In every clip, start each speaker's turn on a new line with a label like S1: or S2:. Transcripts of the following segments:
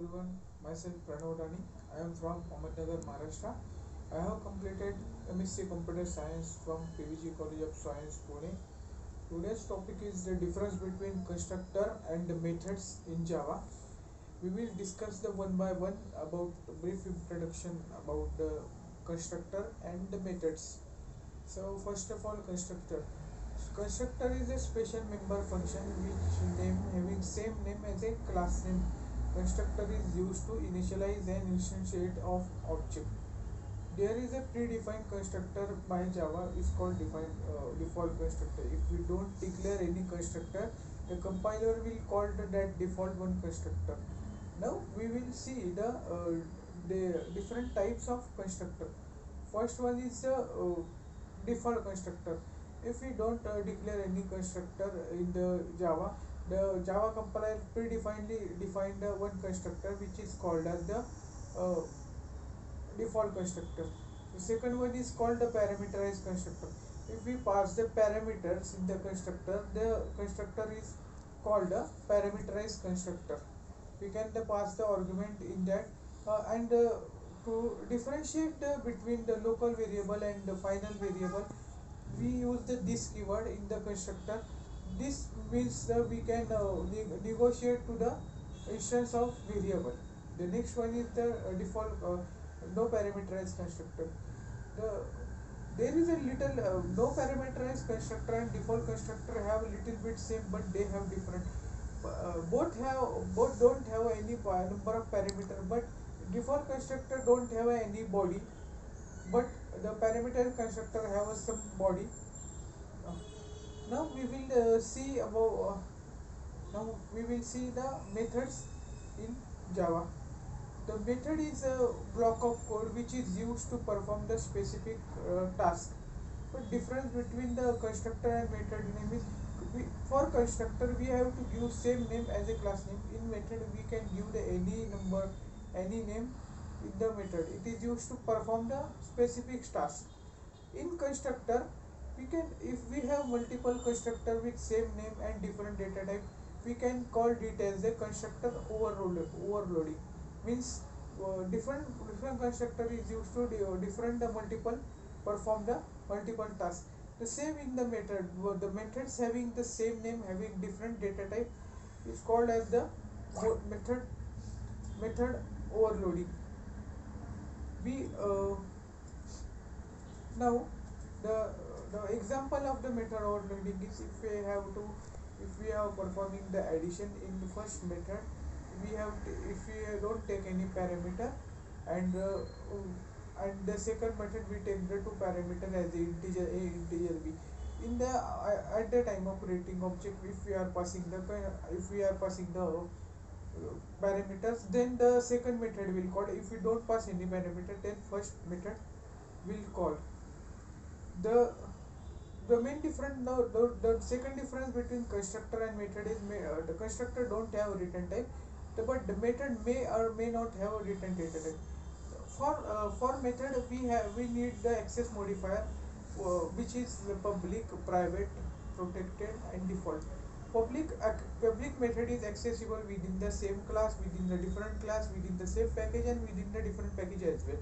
S1: everyone, myself Pranav Rani. I am from Ahmednagar, Maharashtra. I have completed MSc Computer Science from PVG College of Science, Pune. Today's topic is the difference between constructor and the methods in Java. We will discuss the one by one about a brief introduction about the constructor and the methods. So first of all, constructor. Constructor is a special member function which name having same name as a class name. Constructor is used to initialize and instantiate of object. There is a predefined constructor by Java is called default constructor. If we don't declare any constructor, the compiler will call that default one constructor. Now we will see the different types of constructor. First one is the default constructor. If we don't declare any constructor in the Java compiler predefinedly defined one constructor which is called as the uh, default constructor. The second one is called the parameterized constructor. If we pass the parameters in the constructor is called a parameterized constructor. We can pass the argument in that and to differentiate between the local variable and the final variable, we use the this keyword in the constructor. This means we can negotiate to the instance of variable. The next one is the default no parameterized constructor. The there is a little no parameterized constructor and default constructor have a little bit same, but they have different. Both don't have any number of parameter, but default constructor don't have any body, but the parameter constructor have some body. Uh, now we will see about now we will see the methods in Java. The method is a block of code which is used to perform the specific task. But difference between the constructor and method name is for constructor we have to give same name as a class name. In method we can give the any number, any name in the method. It is used to perform the specific task. In constructor, we can if we have multiple constructor with same name and different data type, we can call it as a constructor overloading. Means different constructor is used to different multiple perform the multiple tasks. The same in the method. The methods having the same name having different data type is called as the method overloading. We now the the example of the method overloading is if we are performing the addition in the first method, if we don't take any parameter, and the second method we take the two parameter as the integer a, integer b. In the at the time of creating object, if we are passing the parameters, then the second method will call. If we don't pass any parameter, then first method will call. The the main difference, the second difference between constructor and method is the constructor don't have a return type, but the method may or may not have a return data type. For method we need the access modifier, which is the public, private, protected and default. Public method is accessible within the same class, within the different class, within the same package and within the different package as well.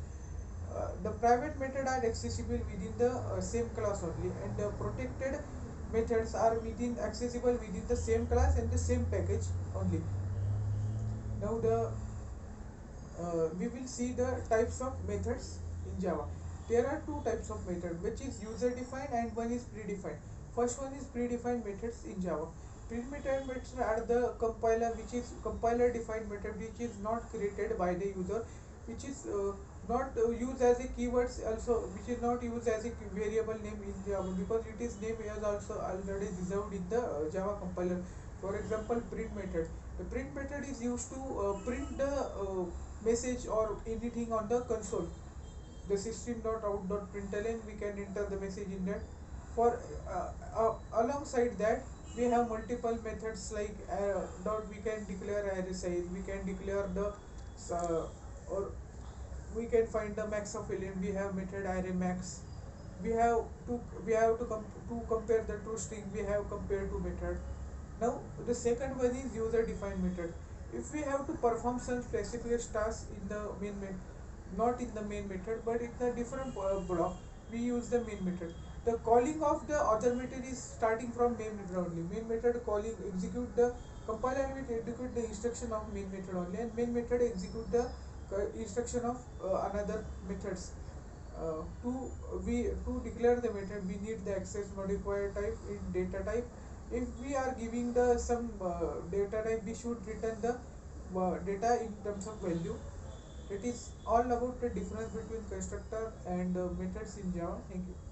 S1: The private method are accessible within the same class only, and the protected methods are within accessible within the same class and the same package only. Now we will see the types of methods in Java. There are two types of method, which is user defined and one is predefined. First one is predefined methods in Java. Predefined methods are the compiler defined method which is not created by the user, which is not used as a keywords also, which is not used as a variable name in Java, because it is name is also already reserved in the Java compiler. For example, print method. The print method is used to print the message or anything on the console. The system.out.println, we can enter the message in that. For alongside that, we have multiple methods like dot. We can declare array size. We can declare the or we can find the max of element. We have method array max. We have to compare the two string. We have compared to method. Now the second one is user defined method. If we have to perform some specific tasks in the not in the main method but in the different block, we use the main method. The calling of the other method is starting from main method only. Main method calling execute the compiler will execute the instruction of main method only, and main method execute the instruction of another methods. To declare the method, we need the access modifier type in data type. If we are giving the some data type, we should return the data in terms of value. It is all about the difference between constructor and methods in Java. Thank you.